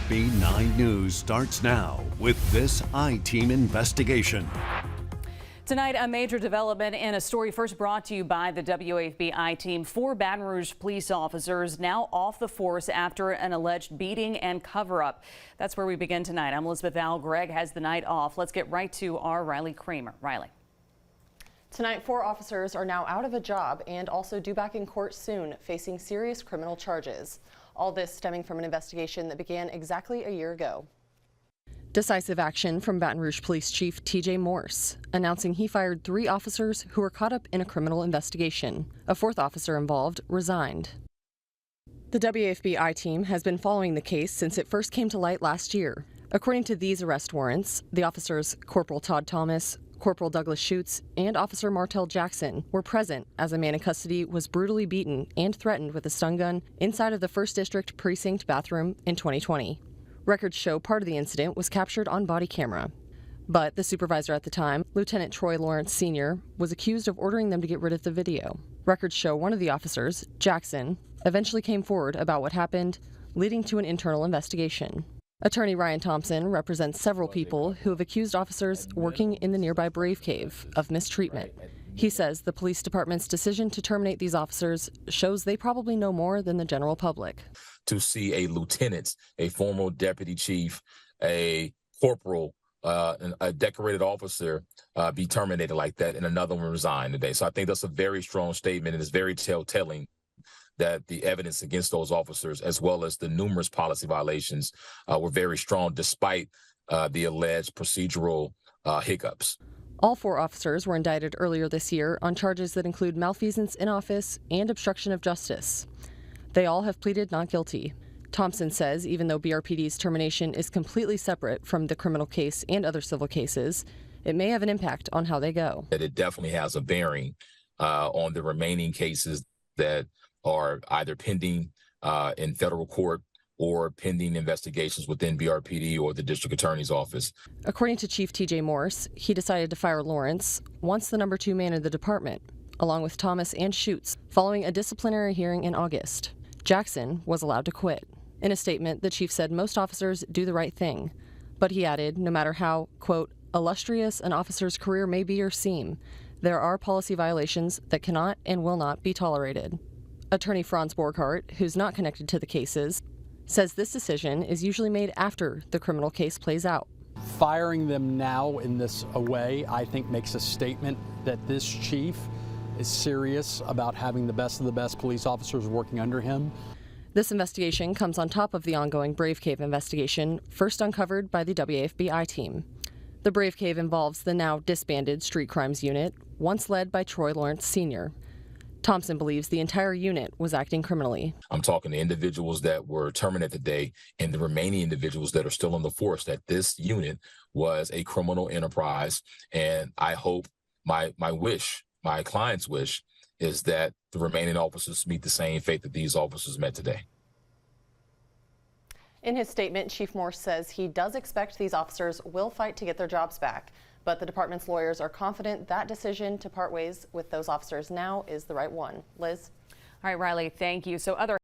WAFB 9 News starts now with this I-Team investigation. Tonight, a major development in a story first brought to you by the WAFB I-Team. 4 Baton Rouge police officers now off the force after an alleged beating and cover-up. That's where we begin tonight. I'm Elizabeth Al. Greg has the night off. Let's get right to our Riley Kramer. Riley. Tonight, 4 officers are now out of a job and also due back in court soon, facing serious criminal charges. All this stemming from an investigation that began exactly a year ago. Decisive action from Baton Rouge Police Chief TJ Morse, announcing he fired 3 officers who were caught up in a criminal investigation. A 4th officer involved resigned. The WAFB I-Team has been following the case since it first came to light last year. According to these arrest warrants, the officers Corporal Todd Thomas, Corporal Douglas Schutz, and Officer Martell Jackson were present as a man in custody was brutally beaten and threatened with a stun gun inside of the 1st District Precinct bathroom in 2020. Records show part of the incident was captured on body camera. But the supervisor at the time, Lieutenant Troy Lawrence Sr., was accused of ordering them to get rid of the video. Records show one of the officers, Jackson, eventually came forward about what happened, leading to an internal investigation. Attorney Ryan Thompson represents several people who have accused officers working in the nearby Brave Cave of mistreatment. He says the police department's decision to terminate these officers shows they probably know more than the general public. To see a lieutenant, a former deputy chief, a corporal, a decorated officer be terminated like that and another one resign today. So I think that's a very strong statement and it's very telltale that the evidence against those officers, as well as the numerous policy violations, were very strong despite the alleged procedural hiccups. All 4 officers were indicted earlier this year on charges that include malfeasance in office and obstruction of justice. They all have pleaded not guilty. Thompson says even though BRPD's termination is completely separate from the criminal case and other civil cases, it may have an impact on how they go. It definitely has a bearing on the remaining cases that are either pending in federal court or pending investigations within BRPD or the district attorney's office. According to Chief TJ Morse, he decided to fire Lawrence, once the number 2 man in the department, along with Thomas and Schutz, following a disciplinary hearing in August. Jackson was allowed to quit. In a statement, the chief said most officers do the right thing, but he added, no matter how, quote, illustrious an officer's career may be or seem, there are policy violations that cannot and will not be tolerated. Attorney Franz Borghardt, who's not connected to the cases, says this decision is usually made after the criminal case plays out. Firing them now in this way, I think, makes a statement that this chief is serious about having the best of the best police officers working under him. This investigation comes on top of the ongoing Brave Cave investigation, first uncovered by the WAFB I-Team. The Brave Cave involves the now disbanded Street Crimes Unit, once led by Troy Lawrence Sr. Thompson believes the entire unit was acting criminally. I'm talking to individuals that were terminated today and the remaining individuals that are still on the force, that this unit was a criminal enterprise. And I hope my client's wish is that the remaining officers meet the same fate that these officers met today. In his statement, Chief Morse says he does expect these officers will fight to get their jobs back, but the department's lawyers are confident that decision to part ways with those officers now is the right one. Liz? All right, Riley, thank you. So other